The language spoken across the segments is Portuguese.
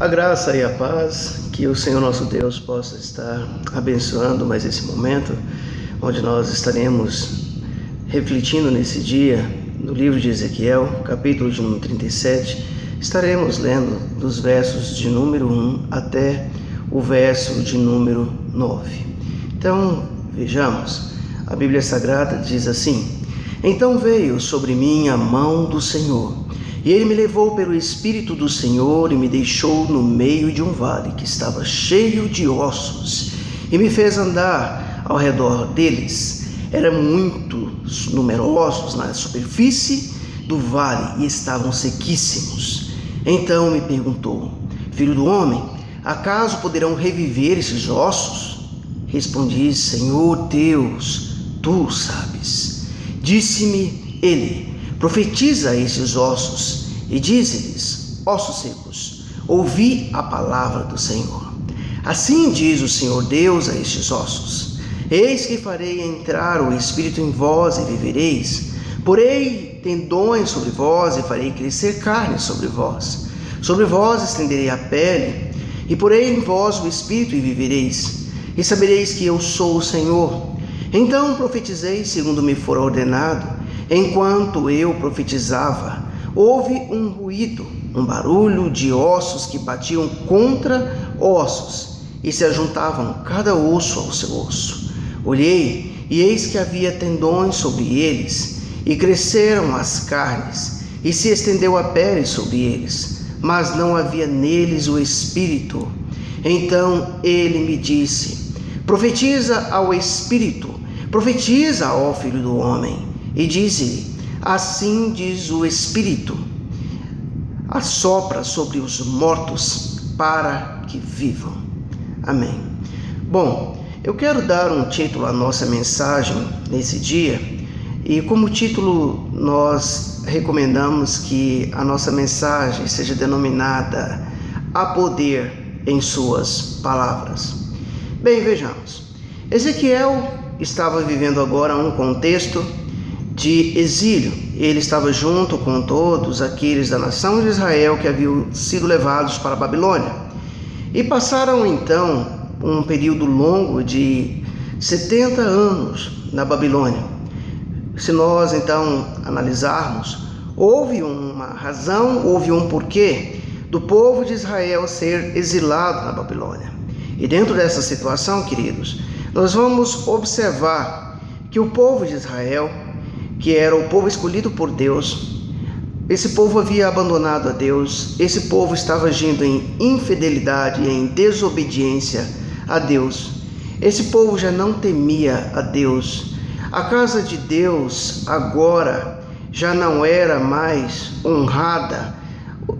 A graça e a paz, que o Senhor nosso Deus possa estar abençoando mais esse momento, onde nós estaremos refletindo nesse dia, no livro de Ezequiel, capítulo de número 37, estaremos lendo dos versos de número 1 até o verso de número 9. Então, vejamos, a Bíblia Sagrada diz assim: Então veio sobre mim a mão do Senhor, e ele me levou pelo Espírito do Senhor e me deixou no meio de um vale que estava cheio de ossos, e me fez andar ao redor deles. Eram muito numerosos na superfície do vale e estavam sequíssimos. Então me perguntou: Filho do homem, acaso poderão reviver esses ossos? Respondi: Senhor Deus, tu sabes. Disse-me ele: Profetiza a esses ossos e dize-lhes: ossos secos, ouvi a palavra do Senhor. Assim diz o Senhor Deus a estes ossos: Eis que farei entrar o Espírito em vós e vivereis. Porei tendões sobre vós e farei crescer carne sobre vós. Sobre vós estenderei a pele e porei em vós o Espírito e vivereis. E sabereis que eu sou o Senhor. Então profetizei segundo me for ordenado. Enquanto eu profetizava, houve um ruído, um barulho de ossos que batiam contra ossos e se ajuntavam cada osso ao seu osso. Olhei e eis que havia tendões sobre eles, e cresceram as carnes, e se estendeu a pele sobre eles, mas não havia neles o Espírito. Então ele me disse: Profetiza ao Espírito, profetiza, ó Filho do homem, e diz-lhe: Assim diz o Espírito, assopra sobre os mortos para que vivam. Amém. Bom, eu quero dar um título à nossa mensagem nesse dia, e como título nós recomendamos que a nossa mensagem seja denominada Há Poder em Suas Palavras. Bem, vejamos. Ezequiel estava vivendo agora um contexto de exílio. Ele estava junto com todos aqueles da nação de Israel que haviam sido levados para a Babilônia. E passaram então um período longo de 70 anos na Babilônia. Se nós então analisarmos, houve uma razão, houve um porquê do povo de Israel ser exilado na Babilônia. E dentro dessa situação, queridos, nós vamos observar que o povo de Israel, que era o povo escolhido por Deus, esse povo havia abandonado a Deus, esse povo estava agindo em infidelidade e em desobediência a Deus. Esse povo já não temia a Deus. A casa de Deus agora já não era mais honrada.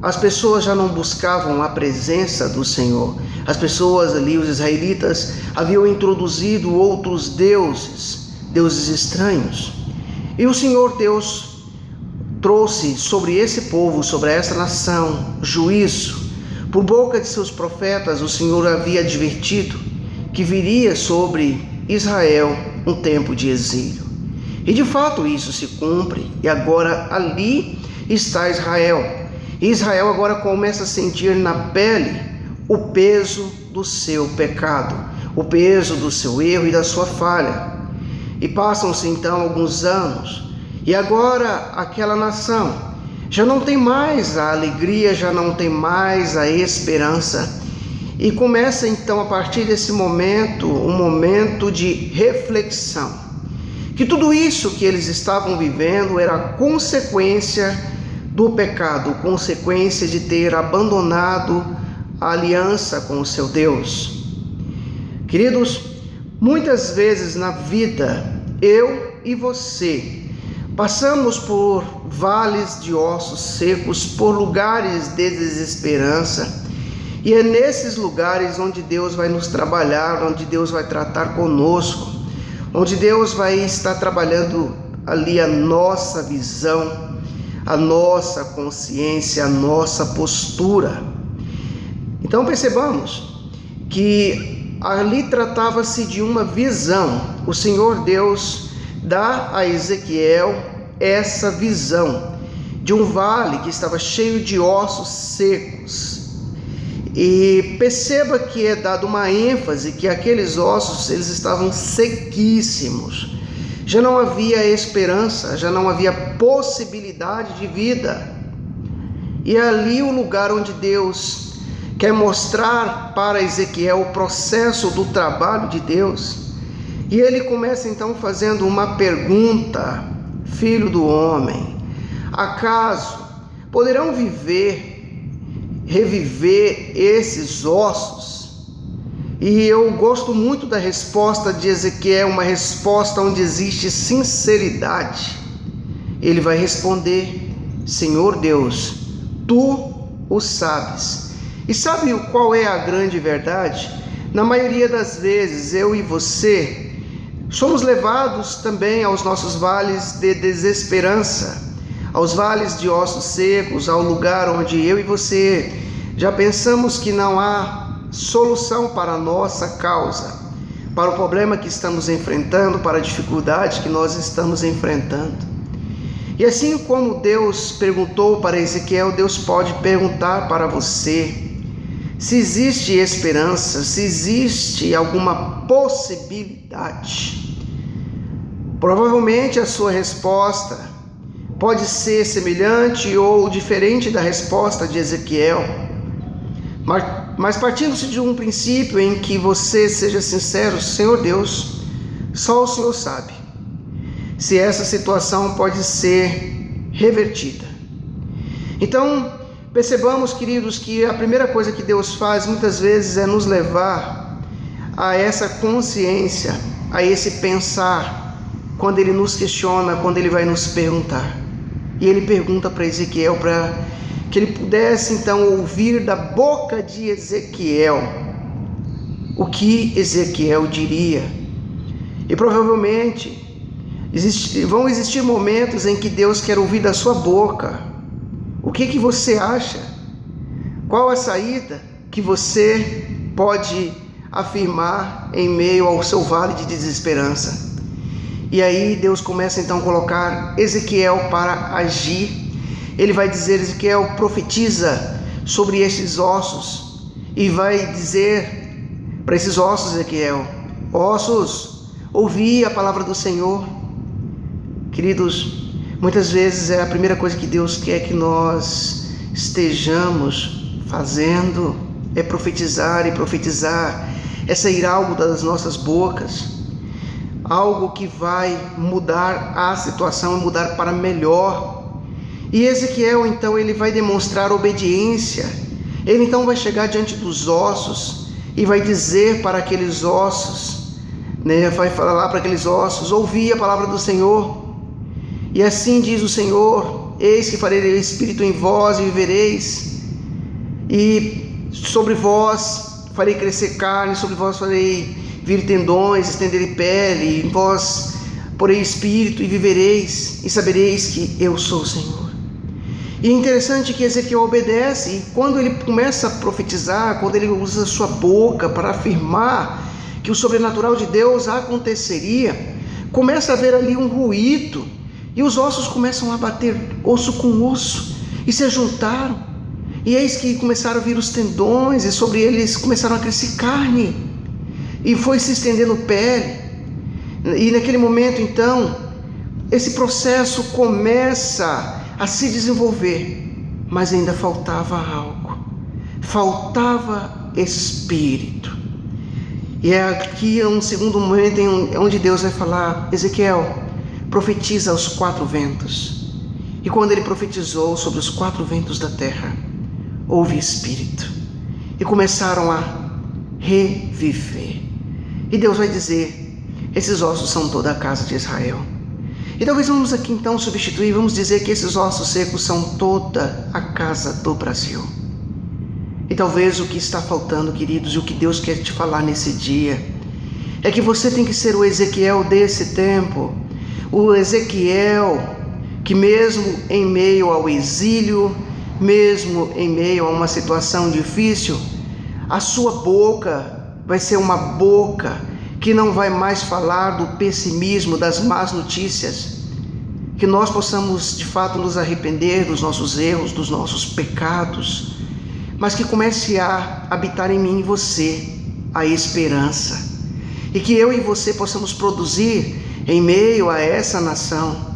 As pessoas já não buscavam a presença do Senhor. As pessoas ali, os israelitas, haviam introduzido outros deuses, deuses estranhos. E o Senhor Deus trouxe sobre esse povo, sobre essa nação, juízo. Por boca de seus profetas, o Senhor havia advertido que viria sobre Israel um tempo de exílio. E de fato isso se cumpre, e agora ali está Israel. E Israel agora começa a sentir na pele o peso do seu pecado, o peso do seu erro e da sua falha. E passam-se então alguns anos, e agora aquela nação já não tem mais a alegria, já não tem mais a esperança. E começa então a partir desse momento, um momento de reflexão. Que tudo isso que eles estavam vivendo era consequência do pecado, consequência de ter abandonado a aliança com o seu Deus. Queridos, muitas vezes na vida, eu e você passamos por vales de ossos secos, por lugares de desesperança, e é nesses lugares onde Deus vai nos trabalhar, onde Deus vai tratar conosco, onde Deus vai estar trabalhando ali a nossa visão, a nossa consciência, a nossa postura. Então percebamos que ali tratava-se de uma visão. O Senhor Deus dá a Ezequiel essa visão de um vale que estava cheio de ossos secos. E perceba que é dado uma ênfase que aqueles ossos, eles estavam sequíssimos. Já não havia esperança, já não havia possibilidade de vida. E é ali o lugar onde Deus quer mostrar para Ezequiel o processo do trabalho de Deus. E ele começa então fazendo uma pergunta: filho do homem, acaso poderão reviver esses ossos? E eu gosto muito da resposta de Ezequiel, uma resposta onde existe sinceridade. Ele vai responder: Senhor Deus, tu o sabes. E sabe qual é a grande verdade? Na maioria das vezes, eu e você somos levados também aos nossos vales de desesperança, aos vales de ossos secos, ao lugar onde eu e você já pensamos que não há solução para a nossa causa, para o problema que estamos enfrentando, para a dificuldade que nós estamos enfrentando. E assim como Deus perguntou para Ezequiel, Deus pode perguntar para você se existe esperança, se existe alguma possibilidade. Provavelmente a sua resposta pode ser semelhante ou diferente da resposta de Ezequiel, mas partindo-se de um princípio em que você seja sincero: Senhor Deus, só o Senhor sabe se essa situação pode ser revertida. Então, percebamos, queridos, que a primeira coisa que Deus faz muitas vezes é nos levar a essa consciência, a esse pensar, quando Ele nos questiona, quando Ele vai nos perguntar. E Ele pergunta para Ezequiel, para que ele pudesse então ouvir da boca de Ezequiel o que Ezequiel diria. E provavelmente vão existir momentos em que Deus quer ouvir da sua boca: o que você acha? Qual a saída que você pode afirmar em meio ao seu vale de desesperança? E aí Deus começa então a colocar Ezequiel para agir. Ele vai dizer: Ezequiel, profetiza sobre estes ossos. E vai dizer para esses ossos: Ezequiel, ossos, ouvi a palavra do Senhor. Queridos, muitas vezes é a primeira coisa que Deus quer que nós estejamos fazendo, é profetizar, e profetizar é sair algo das nossas bocas, algo que vai mudar a situação, mudar para melhor. E Ezequiel então ele vai demonstrar obediência. Ele então vai chegar diante dos ossos e vai dizer para aqueles ossos, vai falar para aqueles ossos: ouvi a palavra do Senhor. E assim diz o Senhor: eis que farei espírito em vós e vivereis, e sobre vós farei crescer carne, sobre vós farei vir tendões, estenderei pele, em vós porei espírito e vivereis, e sabereis que eu sou o Senhor. E é interessante que Ezequiel obedece, e quando ele começa a profetizar, quando ele usa a sua boca para afirmar que o sobrenatural de Deus aconteceria, começa a haver ali um ruído, e os ossos começam a bater osso com osso, e se juntaram, e eis que começaram a vir os tendões, e sobre eles começaram a crescer carne, e foi se estendendo pele. E naquele momento então, esse processo começa a se desenvolver, mas ainda faltava algo, faltava espírito. E é aqui um segundo momento onde Deus vai falar: Ezequiel, profetiza aos 4 ventos. E quando ele profetizou sobre os 4 ventos da terra, houve espírito, e começaram a reviver. E Deus vai dizer: esses ossos são toda a casa de Israel. E talvez vamos aqui então substituir, vamos dizer que esses ossos secos são toda a casa do Brasil. E talvez o que está faltando, queridos, e o que Deus quer te falar nesse dia, é que você tem que ser o Ezequiel desse tempo, o Ezequiel que mesmo em meio ao exílio, mesmo em meio a uma situação difícil, a sua boca vai ser uma boca que não vai mais falar do pessimismo, das más notícias. Que nós possamos de fato nos arrepender dos nossos erros, dos nossos pecados, mas que comece a habitar em mim e você a esperança, e que eu e você possamos produzir em meio a essa nação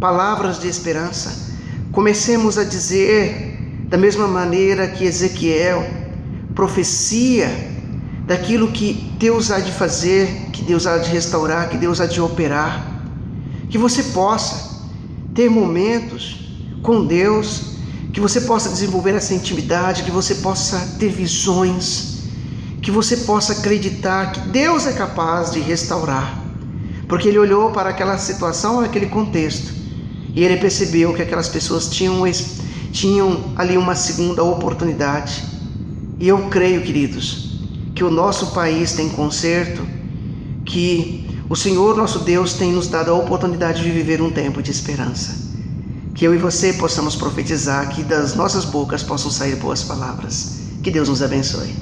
palavras de esperança. Comecemos a dizer da mesma maneira que Ezequiel profecia daquilo que Deus há de fazer, que Deus há de restaurar, que Deus há de operar. Que você possa ter momentos com Deus, que você possa desenvolver essa intimidade, que você possa ter visões, que você possa acreditar que Deus é capaz de restaurar, porque Ele olhou para aquela situação, aquele contexto, e Ele percebeu que aquelas pessoas tinham ali uma segunda oportunidade. E eu creio, queridos, que o nosso país tem conserto, que o Senhor nosso Deus tem nos dado a oportunidade de viver um tempo de esperança. Que eu e você possamos profetizar, que das nossas bocas possam sair boas palavras. Que Deus nos abençoe.